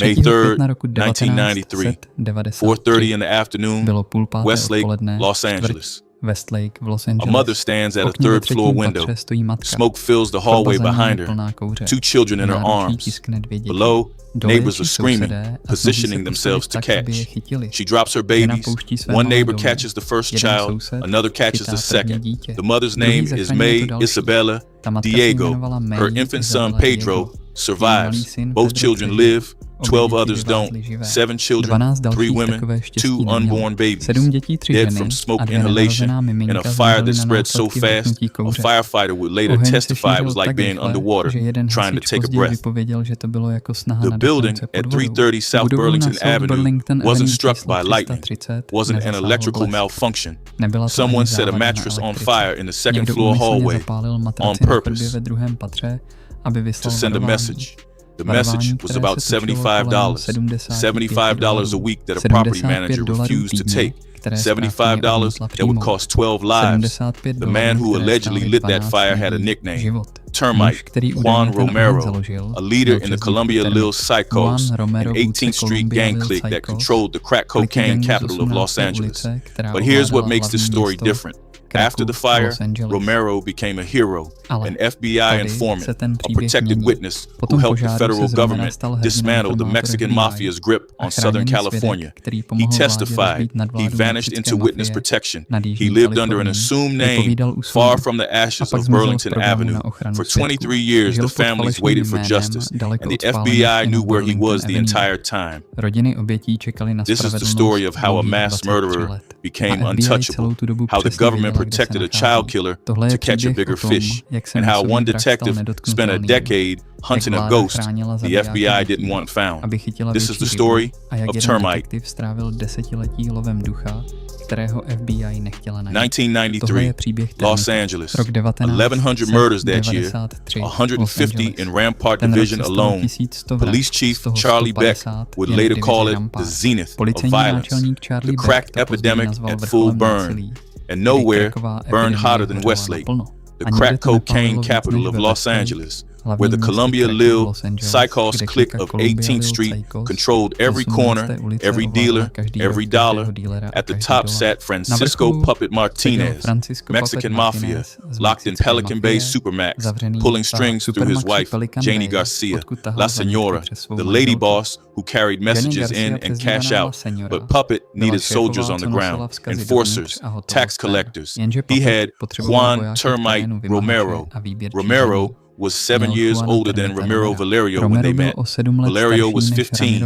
May 3rd, 1993, 4:30 in the afternoon, Westlake, Los Angeles. Westlake v Los A Angeles. mother stands at a third floor window. Smoke fills the hallway behind her. Two children in her arms. Below, neighbors are screaming, positioning themselves to catch. She drops her babies. One neighbor catches the first child, another catches the second. The mother's name is May Isabella Diego. Her infant son Pedro survives. Both children live. 12 others don't. 7 children, 3 women, 2 unborn babies, dead from smoke inhalation in a fire that spread so fast, a firefighter would later testify it was like being underwater, trying to take a breath. The building at 330 South Burlington Avenue wasn't struck by lightning, wasn't an electrical malfunction. Someone set a mattress on fire in the second floor hallway on purpose to send a message. The message was about $75 a week that a property manager refused to take. $75 that would cost 12 lives. The man who allegedly lit that fire had a nickname, Termite, Juan Romero, a leader in the Columbia Lil Cycos, an 18th Street gang clique that controlled the crack cocaine capital of Los Angeles. But here's what makes this story different. After the fire, Romero became a hero, an FBI informant, a protected witness who helped the federal government dismantle the Mexican Mafia's grip on Southern California. He testified. He vanished into witness protection. He lived under an assumed name far from the ashes of Burlington Avenue. For 23 years, the families waited for justice, and the FBI knew where he was the entire time. This is the story of how a mass murderer became untouchable, how the government protected a child killer to catch a bigger fish, and how one detective spent a decade hunting a ghost the FBI didn't want found. This is the story of Termite. 1993, Los Angeles, 1,100 murders that year, 150 in Rampart Division alone. Police Chief Charlie Beck would later call it the zenith of violence, the crack epidemic at full burn, and nowhere burned hotter than Westlake, the crack cocaine capital of Los Angeles, where the Columbia Lil Cycos clique of 18th Street controlled every corner, every dealer, every dollar. At the top sat Francisco Puppet Martinez, Mexican Mafia, locked in Pelican Bay Supermax, pulling strings through his wife, Janie Garcia, La Senora, the lady boss who carried messages in and cash out. But Puppet needed soldiers on the ground, enforcers, tax collectors. He had Juan Termite Romero. Romero was 7 years older than Ramiro Valerio when they met. Valerio was 15,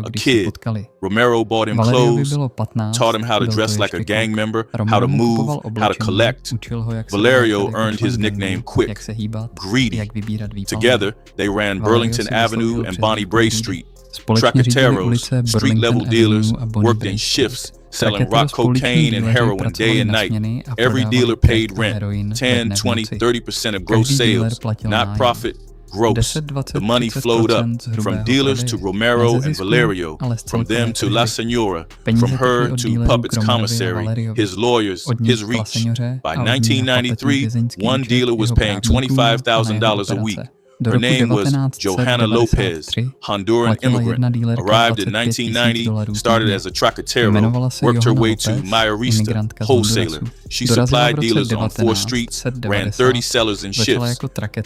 a kid. Romero bought him clothes, taught him how to dress like a gang member, how to move, how to collect. Valerio earned his nickname Quick, Greedy. Together, they ran Burlington Avenue and Bonnie Bray Street. Tracateros, street-level dealers, worked in shifts, selling rock cocaine and heroin day and night. Every dealer paid rent, 10, 20, 30% of gross sales, not profit, gross. The money flowed up, from dealers to Romero and Valerio, from them to La Senora, from her to Puppet's commissary, his lawyers, his reach. By 1993, one dealer was paying $25,000 a week. Her name was Johanna Lopez, Honduran immigrant, arrived in 1990, started as a tracatero, worked her way to mayorista, wholesaler. She supplied dealers on 4 streets, ran 30 sellers in shifts,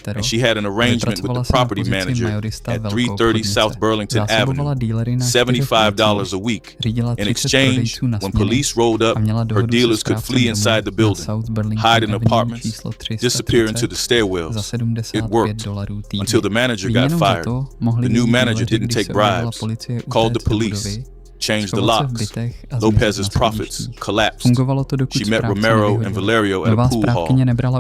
and she had an arrangement with the property manager at 330 South Burlington Avenue, $75 a week. In exchange, when police rolled up, her dealers could flee inside the building, hide in apartments, disappear into the stairwells. It worked. Until the manager got fired. The new manager didn't take bribes, called the police, changed the locks. Lopez's profits collapsed. She met Romero and Valerio at a pool hall,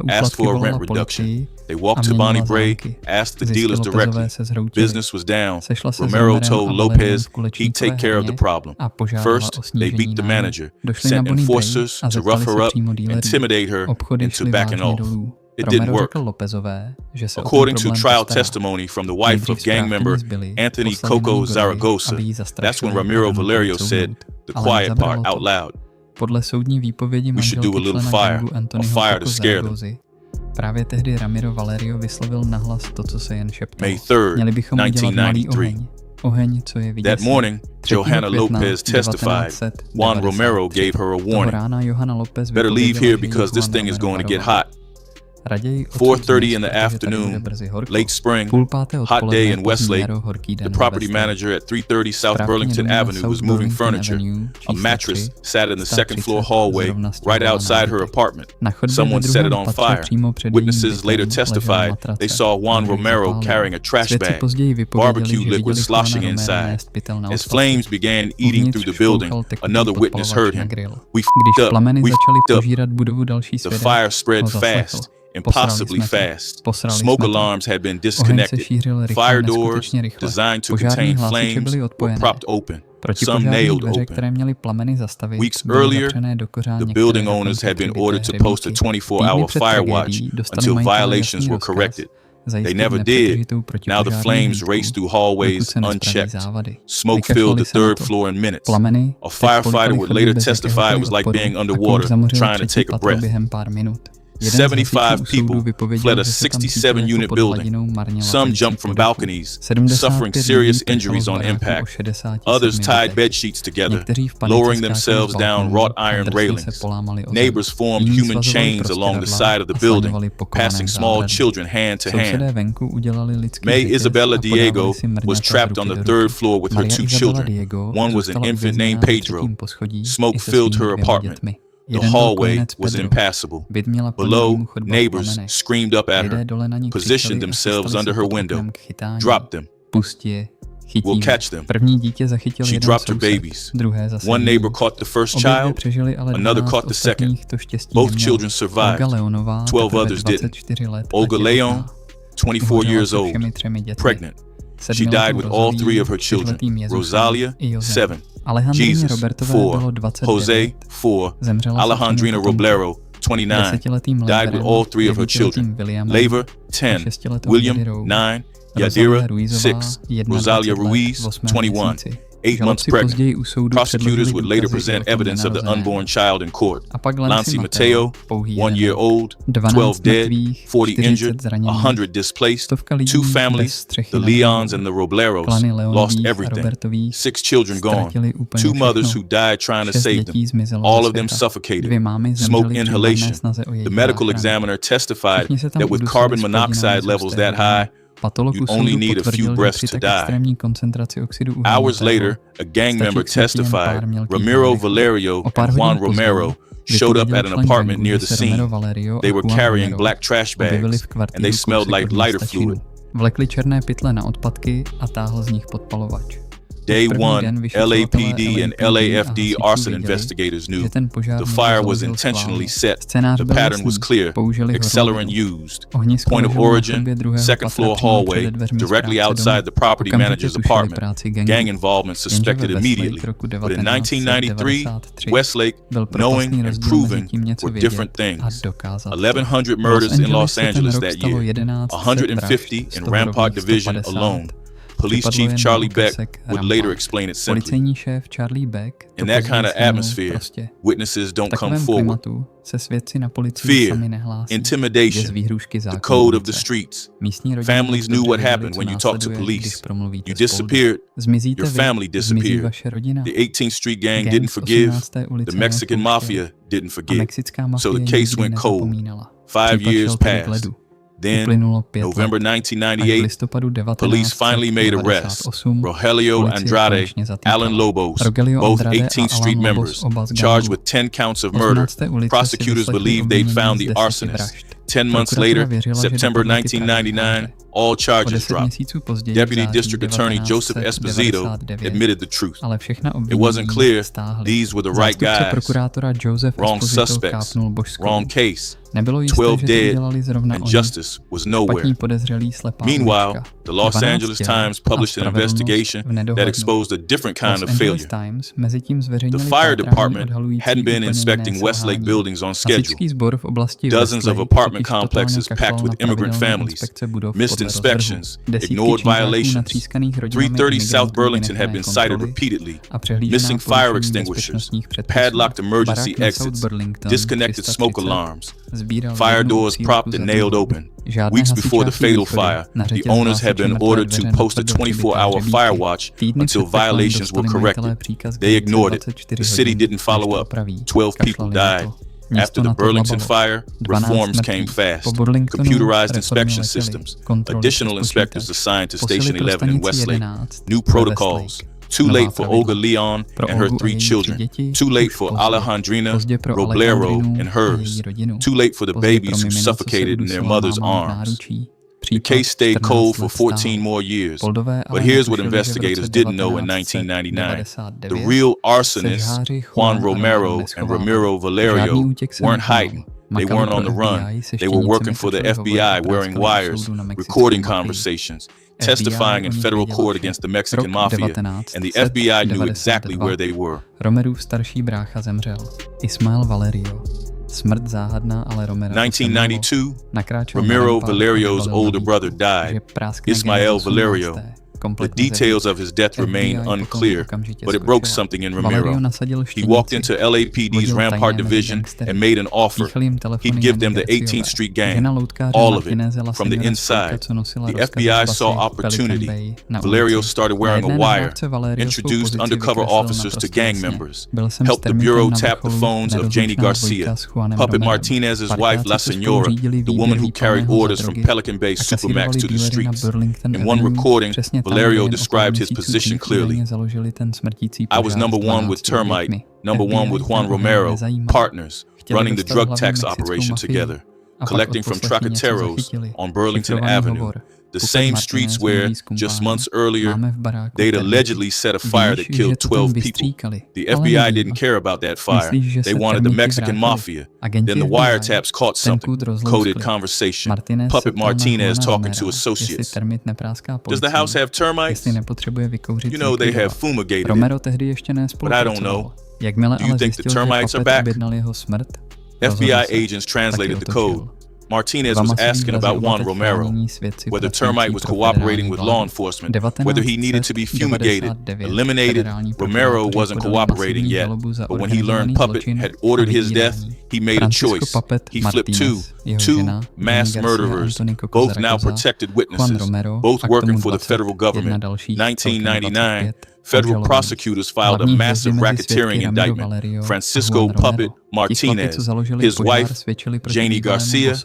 asked for a rent reduction. They walked to Bonnie Bray, asked the dealers directly. Business was down. Romero told Lopez he'd take care of the problem. First, they beat the manager, sent enforcers to rough her up, intimidate her into backing off. It didn't work. According to trial testimony from the wife of gang member Anthony Coco Zaragoza, that's when Ramiro Valerio said the quiet part out loud. We should do a little fire, a fire to scare them. May 3rd, 1993. Oheň, co je vidět. That morning, Johanna Lopez testified. Juan Romero gave her a warning. Better leave here because this thing is going to get hot. 4:30 in the afternoon, late spring, hot day in Westlake. The property manager at 330 South Burlington Avenue was moving furniture. A mattress sat in the second floor hallway right outside her apartment. Someone set it on fire. Witnesses later testified they saw Juan Romero carrying a trash bag, barbecue liquid sloshing inside. As flames began eating through the building, another witness heard him. "We f***ed up. We f***ed up." The fire spread fast. Impossibly fast. Smoke alarms had been disconnected. Fire doors, designed to contain flames, were propped open, some nailed open. Weeks earlier, the building owners had been ordered to post a 24-hour fire watch until violations were corrected. They never did. Now the flames raced through hallways unchecked. Smoke filled the third floor in minutes. A firefighter would later testify it was like being underwater, trying to take a breath. 75 people fled a 67-unit building. Some jumped from balconies, suffering serious injuries on impact. Others tied bed sheets together, lowering themselves down wrought iron railings. Neighbors formed human chains along the side of the building, passing small children hand to hand. May Isabella Diego was trapped on the third floor with her 2 children. One was an infant named Pedro. Smoke filled her apartment. The hallway was impassable. Below, neighbors screamed up at her, positioned themselves under her window, dropped them. We'll catch them. She dropped her babies. One neighbor caught the first child, another caught the second. Both children survived. 12 others didn't. Olga Leon, 24 years old, pregnant. She died with all 3 of her children. Rosalia, 7. Jesus, 4. Jose, 4. Alejandrina Roblero, 29. Died with all 3 of her children. Leyva, 10. William, 9. Yadira, 6. Rosalia Ruiz, 21. 8 months pregnant. Prosecutors would later present evidence of the unborn child in court. Lancy Mateo, 1 year old, 12 dead, 40 injured, 100 displaced. 2 families, the Leons and the Robleros, lost everything. 6 children gone. 2 mothers who died trying to save them. All of them suffocated. Smoke inhalation. The medical examiner testified that with carbon monoxide levels that high, you only need a few breaths to die. Hours later, a gang member testified Ramiro Valerio and Juan Romero showed up at an apartment near the scene. They were carrying black trash bags, and they smelled like lighter fluid. Day 1, LAPD and LAFD arson investigators knew the fire was intentionally set. The pattern was clear. Accelerant used. Point of origin, second floor hallway, directly outside the property manager's apartment. Gang involvement suspected immediately. But in 1993, Westlake, knowing and proving were different things. 1,100 murders in Los Angeles that year. 150 in Rampart Division alone. Police Chief Charlie Beck would later explain it simply. In that kind of atmosphere, witnesses don't come forward. Fear, intimidation, the code of the streets. Families knew what happened when you talked to police. You disappeared, your family disappeared. The 18th Street Gang didn't forgive, the Mexican Mafia didn't forgive. So the case went cold. 5 years passed. Then, November 1998, police finally made arrests. Rogelio Andrade, Alan Lobos, both 18th Street members, charged with 10 counts of murder. Prosecutors believed they'd found the arsonist. 10 months later, September 1999, all charges dropped. Deputy District Attorney Joseph Esposito admitted the truth. It wasn't clear these were the right guys. Wrong suspects, wrong case. 12 dead, and justice was nowhere. Meanwhile, the Los Angeles Times published an investigation that exposed a different kind of failure. The fire department hadn't been inspecting Westlake buildings on schedule. Dozens of apartment apartment complexes packed with immigrant families, missed inspections, ignored violations. 330 South Burlington had been cited repeatedly, missing fire extinguishers, padlocked emergency exits, disconnected smoke alarms, fire doors propped and nailed open. Weeks before the fatal fire, the owners had been ordered to post a 24-hour fire watch until violations were corrected. They ignored it. The city didn't follow up. 12 people died. After the Burlington fire, reforms came fast. Computerized inspection systems, additional inspectors assigned to Station 11 in Westlake, new protocols. Too late for Olga Leon and her 3 children. Too late for Alejandrina Roblero and hers. Too late for the babies who suffocated in their mother's arms. The case stayed cold for 14 more years. But here's what investigators didn't know in 1999. The real arsonists, Juan Romero and Ramiro Valerio, weren't hiding. They weren't on the run. They were working for the FBI, wearing wires, recording conversations, testifying in federal court against the Mexican Mafia, and the FBI knew exactly where they were. Romerův starší brácha zemřel, Ismael Valerio. Smrt záhadná, ale Romero 1992, Ramiro Valerio's older brother died, Ismael Valerio. The details of his death remain unclear, but it broke something in Ramiro. He walked into LAPD's Rampart Division and made an offer. He'd give them the 18th Street gang, all of it, from the inside. The FBI saw opportunity. Valerio started wearing a wire, introduced undercover officers to gang members, helped the Bureau tap the phones of Janie Garcia, Puppet Martinez's wife La Senora, the woman who carried orders from Pelican Bay Supermaxu to the streets. In one recording, Valerio described his position clearly. I was number 1 with Termite, number 1 with Juan Romero, partners, running the drug tax operation together, collecting from Tracateros on Burlington Avenue, the same streets where, just months earlier, they'd allegedly set a fire that killed 12 people. The FBI didn't care about that fire. They wanted the Mexican Mafia. Then the wiretaps caught something. Coded conversation. Puppet Martinez talking to associates. Does the house have termites? You know they have fumigated it. But I don't know. Do you think the termites are back? FBI agents translated the code. Martinez was asking about Juan Romero, whether Termite was cooperating with law enforcement, whether he needed to be fumigated, eliminated. Romero wasn't cooperating yet, but when he learned Puppet had ordered his death, he made a choice. He flipped two mass murderers, both now protected witnesses, both working for the federal government. 1999, federal prosecutors filed a massive racketeering indictment. Francisco Puppet Martinez, his wife, Janie Garcia,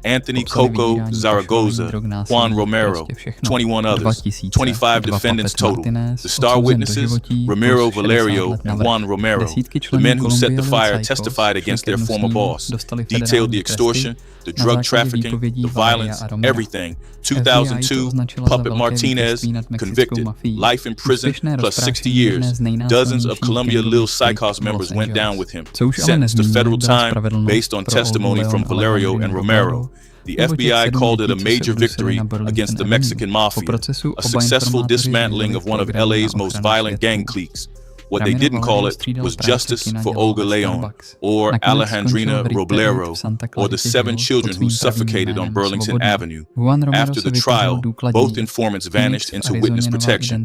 Anthony Coco Zaragoza, Juan Romero, 21 others, 25 defendants total. The star witnesses, Ramiro Valerio and Juan Romero, the men who set the fire testified against their former boss, detailed the extortion, the drug trafficking, the violence, everything. 2002, Puppet Martinez, convicted, life in prison plus 60 years. Dozens of Columbia Lil Cycos members went down with him, sentenced to federal time based on testimony from Valerio and Romero. The FBI called it a major victory against the Mexican Mafia, a successful dismantling of one of LA's most violent gang cliques. What they didn't call it was justice for Olga Leon, or Alejandrina Roblero, or the 7 children who suffocated on Burlington Avenue. After the trial, both informants vanished into witness protection.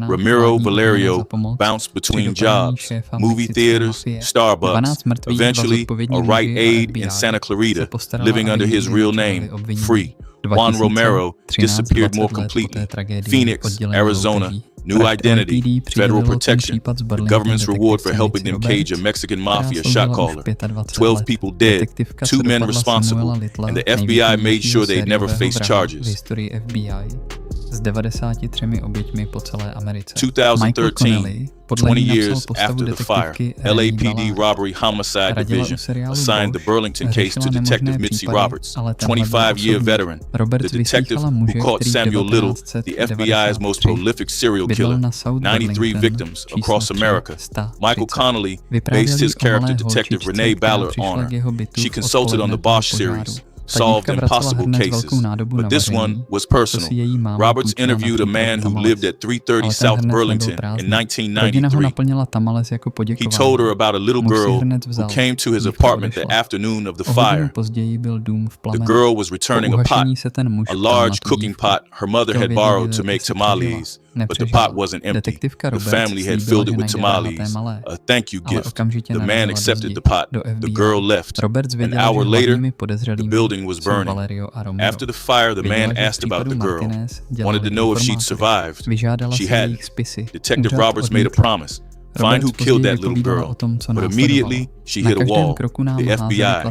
Ramiro Valerio bounced between jobs, movie theaters, Starbucks, eventually a Rite Aid in Santa Clarita, living under his real name, Free. Juan Romero disappeared more completely. Phoenix, Arizona, new identity, federal protection, the government's reward for helping them cage a Mexican Mafia shot caller. 12 people dead, 2 men responsible, and the FBI made sure they'd never face charges. 2013, 20 years after the fire, LAPD Robbery Homicide Division assigned the Burlington case to Detective Mitzi Roberts, 25-year veteran, the detective who caught Samuel Little, the FBI's most prolific serial killer, 93 victims across America. Michael Connolly based his character Detective Renee Ballard on her. She consulted on the BOSSÜ series. solved impossible cases, but this one was personal. Roberts interviewed a man who lived at 330 South Burlington in 1993. He told her about a little girl who came to his apartment the afternoon of the fire. The girl was returning a pot, a large cooking pot her mother had borrowed to make tamales, but the pot wasn't empty. The family had filled it with tamales, a thank you gift. The man accepted the pot. The girl left. An hour later, the building was burning. After the fire, the man asked about the girl, wanted to know if she'd survived. She hadn't. Detective Roberts made a promise. Find who killed that little girl. But immediately, she hit a wall. The FBI.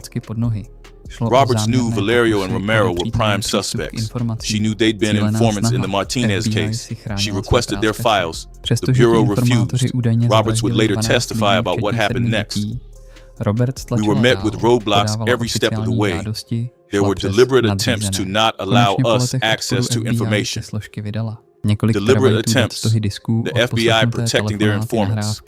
Roberts knew Valerio and Romero were prime suspects. She knew they'd been informants in the Martinez case. She requested their files. The Bureau refused. Roberts would later testify about what happened next. We were met with roadblocks every step of the way. There were deliberate attempts to not allow us access to information. Deliberate attempts, the FBI protecting their informants.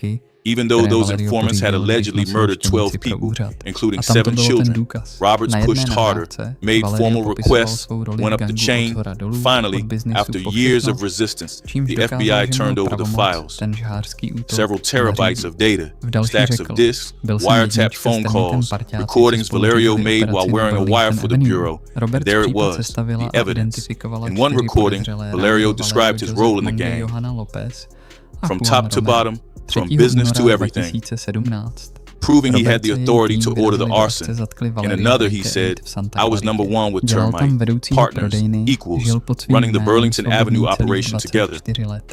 Even though those informants had allegedly murdered 12 people, including 7 children, Roberts pushed harder, made formal requests, went up the chain. Finally, after years of resistance, the FBI turned over the files. Several terabytes of data, stacks of disks, wiretapped phone calls, recordings Valerio made while wearing a wire for the Bureau. And there it was, the evidence. In one recording, Valerio described his role in the gang. From top to bottom, from business to everything, proving he had the authority to order the arson. In another, he said, I was number one with termite, partners, equals, running the Burlington Avenue operation together.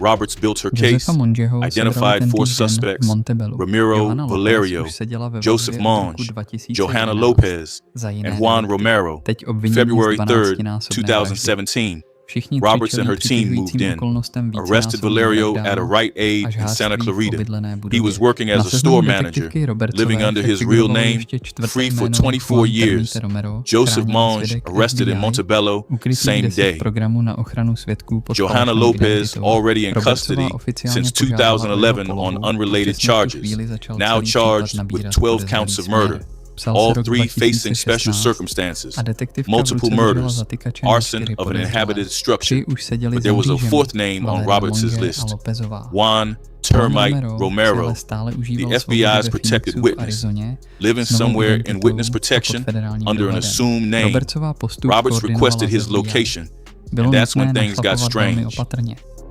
Roberts built her case, identified 4 suspects, Ramiro, Valerio, Joseph Monge, Johanna Lopez, and Juan Romero. February 3rd, 2017. Roberts and her team moved in, arrested Valerio at a right age in Santa Clarita. He was working as a store manager, living under his real name, free for 24 years. Joseph Monge, arrested in Montebello, same day. Johanna Lopez, already in custody since 2011 on unrelated charges, now charged with 12 counts of murder. All 3 facing special circumstances, multiple murders, arson of an inhabited structure, but there was a 4th name on Roberts' list, Juan Termite Romero, the FBI's protected witness, living somewhere in witness protection under an assumed name. Roberts requested his location, and that's when things got strange.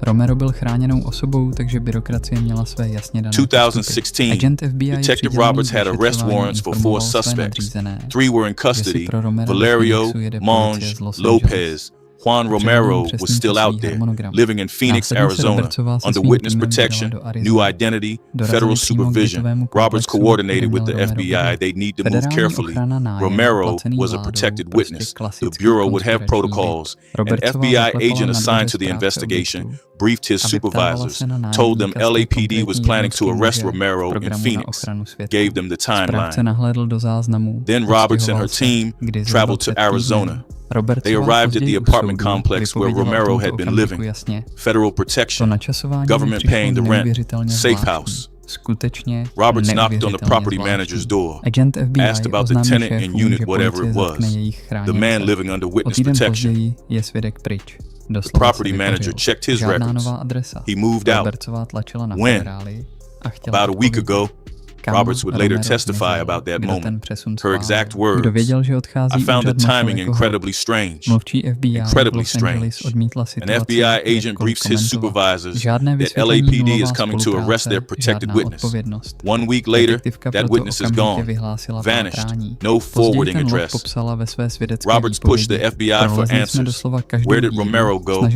Romero byl chráněnou osobou, takže byrokracie měla své jasně dané 2016, Detective Roberts had arrest warrants for 4 suspects. 3 were in custody, Valerio, Monge, Lopez. Juan Romero was still out there, living in Phoenix, Arizona, under witness protection, new identity, federal supervision. Roberts coordinated with the FBI. They need to move carefully. Romero was a protected witness. The Bureau would have protocols. An FBI agent assigned to the investigation briefed his supervisors, told them LAPD was planning to arrest Romero in Phoenix, gave them the timeline. Then Roberts and her team traveled to Arizona. They arrived at the apartment complex where Romero had been living. Federal protection, government paying the rent, safe house. Roberts knocked on the property manager's door, asked about the tenant and unit, whatever it was, the man living under witness protection. The property manager checked his records. He moved out. When? About a week ago. Roberts would later testify about that moment. Her exact words, I found the timing incredibly strange. Incredibly strange. An FBI agent briefs his supervisors that LAPD is coming to arrest their protected witness. 1 week later, that witness is gone, vanished, no forwarding address. Roberts pushed the FBI for answers. Where did Romero go?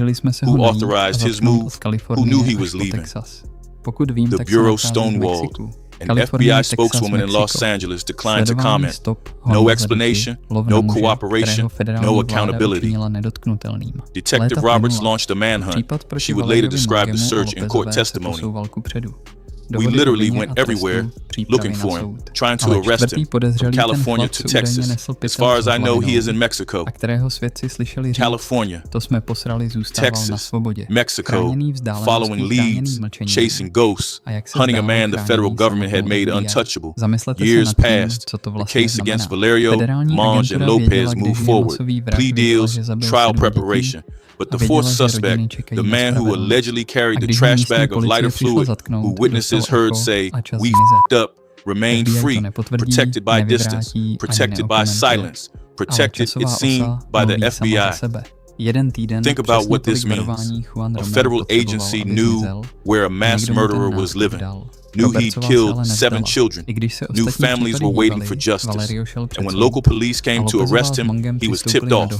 Who authorized his move? Who knew he was leaving? The Bureau stonewalled. An FBI spokeswoman in Los Angeles declined to comment. No explanation, no cooperation, no accountability. Detective Roberts launched a manhunt. She would later describe the search in court testimony. We literally went everywhere looking for him, trying to arrest him. From California to Texas. As far as I know, he is in Mexico. California, Texas, Mexico, following leads, chasing ghosts, hunting a man the federal government had made untouchable. Years passed. The case against Valerio, Monge, and Lopez moved forward. Plea deals, trial preparation. But the fourth suspect, the man who allegedly carried the trash bag of lighter fluid, who witnesses heard say, "We f***ed up," remained free, protected by distance, protected by silence, protected, it seemed, by the FBI. Think about what this means. A federal agency knew where a mass murderer was living, knew he'd killed 7 children, knew families were waiting for justice. And when local police came to arrest him, he was tipped off,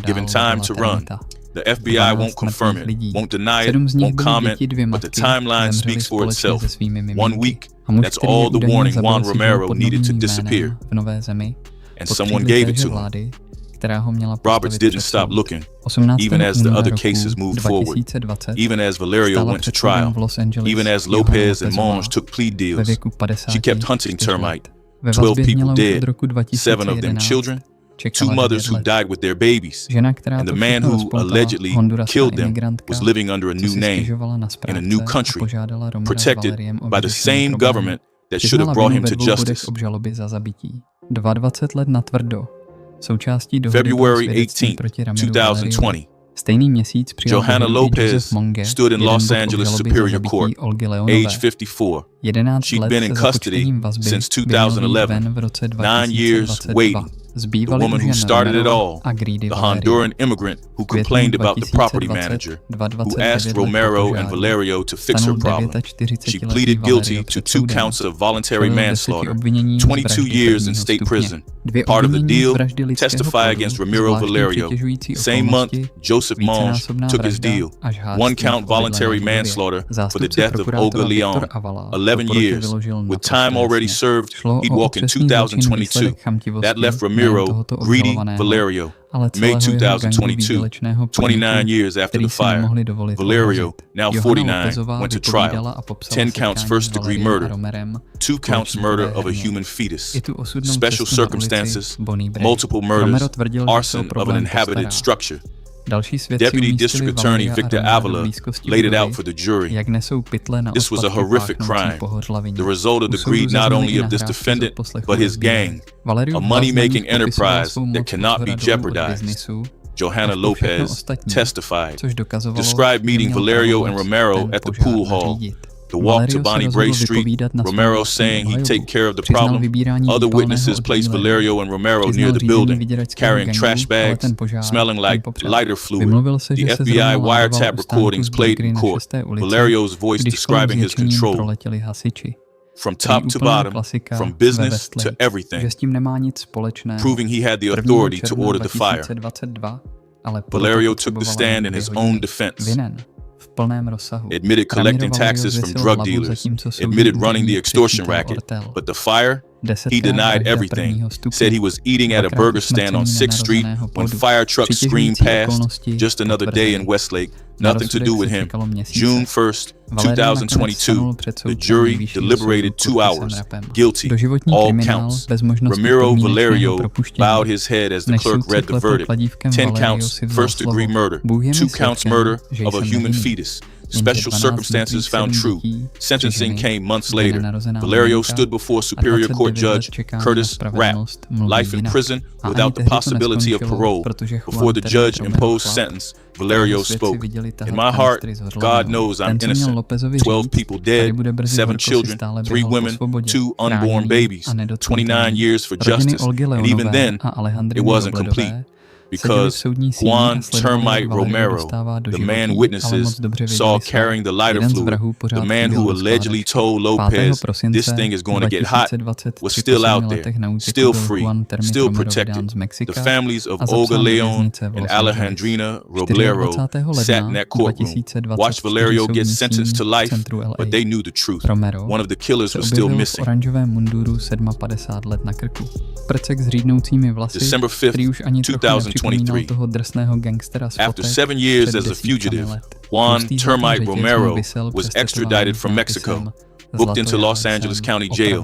given time to run. The FBI won't confirm it, won't deny it, won't comment, but the timeline speaks for itself. 1 week, that's all the warning Juan Romero needed to disappear. And someone gave it to him. Roberts didn't stop looking, even as the other cases moved forward, even as Valerio went to trial, even as Lopez and Monge took plea deals. She kept hunting termite. 12 people dead, 7 of them children, 2 mothers who died with their babies, and the man who allegedly killed them was living under a new name, in a new country, protected by the same government that should have brought him to justice. February 18, 2020. Johanna Lopez stood in Los Angeles Superior Court, age 54. She'd been in custody since 2011, 9 years waiting. The woman who started it all, the Honduran immigrant who complained about the property manager, who asked Romero and Valerio to fix her problem. She pleaded guilty to 2 counts of voluntary manslaughter, 22 years in state prison. Part of the deal, testify against Ramiro Valerio. Same month, Joseph Monge took his deal. 1 count voluntary manslaughter for the death of Olga Leon. 11 years. With time already served, he'd walk in 2022. That left Ramiro greedy Valerio. May 2022, 29 years after the fire. Valerio, now 49, went to trial. 10 counts first-degree murder, 2 counts murder of a human fetus, special circumstances, multiple murders, arson of an inhabited structure. Deputy District Attorney Victor Avila laid it out for the jury. This was a horrific crime, the result of the greed not only of this defendant, but his gang, a money-making enterprise that cannot be jeopardized. Johanna Lopez testified, described meeting Valerio and Romero at the pool hall. The walk to Bonnie Bray Street, Romero saying he'd take care of the problem. Other witnesses placed Valerio and Romero near the building, carrying trash bags, smelling like lighter fluid. The FBI wiretap recordings played in court, Valerio's voice describing his control. From top to bottom, from business to everything, proving he had the authority to order the fire. Valerio took the stand in his own defense. Admitted collecting taxes from drug dealers, admitted running the extortion racket, but the fire? He denied everything, said he was eating at a burger stand on 6th Street when fire trucks screamed past, just another day in Westlake, nothing to do with him. June 1st, 2022, the jury deliberated 2 hours, guilty, all counts. Ramiro Valerio bowed his head as the clerk read the verdict. 10 counts, first-degree murder, 2 counts murder of a human fetus. Special circumstances found true. Sentencing came months later. Valerio stood before Superior Court Judge Curtis Rapp. Life in prison without the possibility of parole. Before the judge imposed sentence, Valerio spoke. In my heart, God knows I'm innocent. 12 people dead, 7 children, 3 women, 2 unborn babies. 29 years for justice. And even then, it wasn't complete. Because Juan Termite Romero, the man witnesses saw carrying the lighter fluid, the man who allegedly told Lopez this thing is going to get hot, was still out there, still free, still protected. The families of Olga Leon and Alejandrina Roblero sat in that courtroom, watched Valerio get sentenced to life, but they knew the truth. One of the killers was still missing. December 5th, 2023. After 7 years as a fugitive, Juan Termite Romero was extradited from Mexico. booked into Los Angeles County Jail,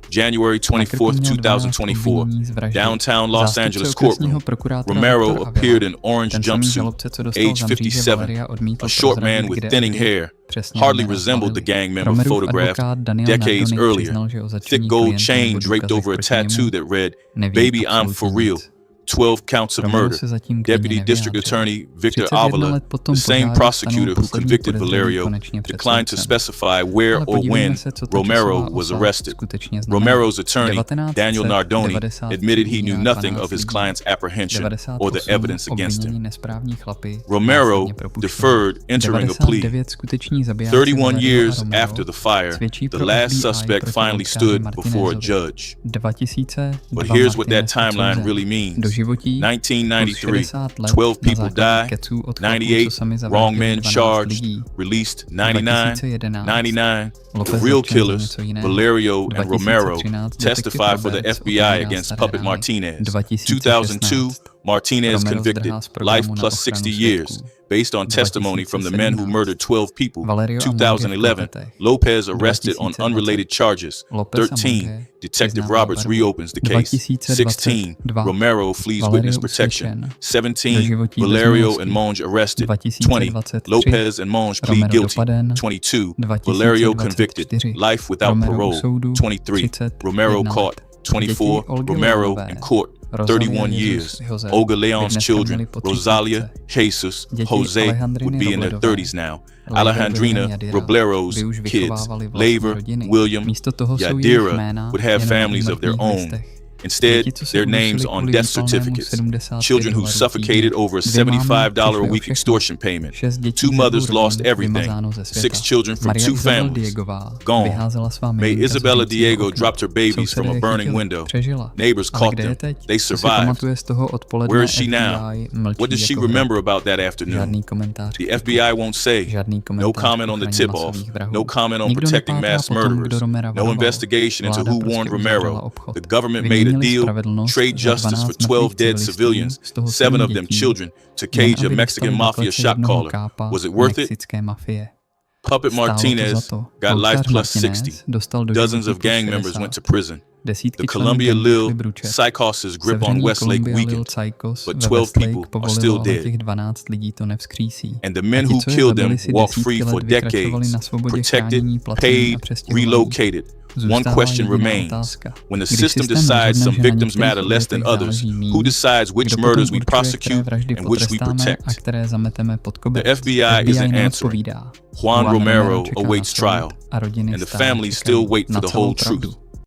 January 24th, 2024, downtown Los Angeles courtroom. Romero appeared in orange jumpsuit, age 57, a short man with thinning hair, hardly resembled the gang member photographed decades earlier. Thick gold chain draped over a tattoo that read, "Baby, I'm for real. 12 counts of murder." Deputy District Attorney Victor Avila, the same prosecutor who convicted Valerio, declined to specify where or when Romero was arrested. Romero's attorney, Daniel Nardoni, admitted he knew nothing of his client's apprehension or the evidence against him. Romero deferred entering a plea. 31 years after the fire, the last suspect finally stood before a judge. But here's what that timeline really means. 1993, 12 people die, 98, wrong men charged, released 99, the real killers, Valerio and Romero, testified for the FBI against Puppet Martinez. 2002, Martinez convicted, life plus 60 years, based on testimony from the men who murdered 12 people. 2011, Lopez arrested on unrelated charges. 13, Detective Roberts reopens the case. 16, Romero flees witness protection. 17, Valerio and Monge arrested. 20, Lopez and Monge plead guilty. 22, Valerio convicted, life without parole. 23, Romero caught. 24, Romero in court. 31 years. Olga Leon's children, Rosalia, Jesus, Jose, would be in their 30s now. Alejandrina Roblero's kids, Laver, William, Yadira, would have families of their own. Instead, their names on death certificates. Children who suffocated over a $75 a week extortion payment. 2 mothers lost everything. 6 children from 2 families. Gone. May Isabella Diego dropped her babies from a burning window. Neighbors caught them. They survived. Where is she now? What does she remember about that afternoon? The FBI won't say. No comment on the tip-off. No comment on protecting mass murderers. No investigation into who warned Romero. The government made a deal, trade justice for 12 dead civilians, 7 of them children, to cage a Mexican Mafia shot caller. Was it worth it? Puppet Martinez got life plus 60. Dozens of gang members went to prison. The Columbia Lil Cycos' grip on Westlake weakened, but 12 people are still dead. And the men who killed them walked free for decades, protected, paid, relocated. One question remains. When the system decides some victims matter less than others, who decides which murders we prosecute and which we protect? The FBI isn't answering. Juan Romero awaits trial, and the family still wait for the whole truth.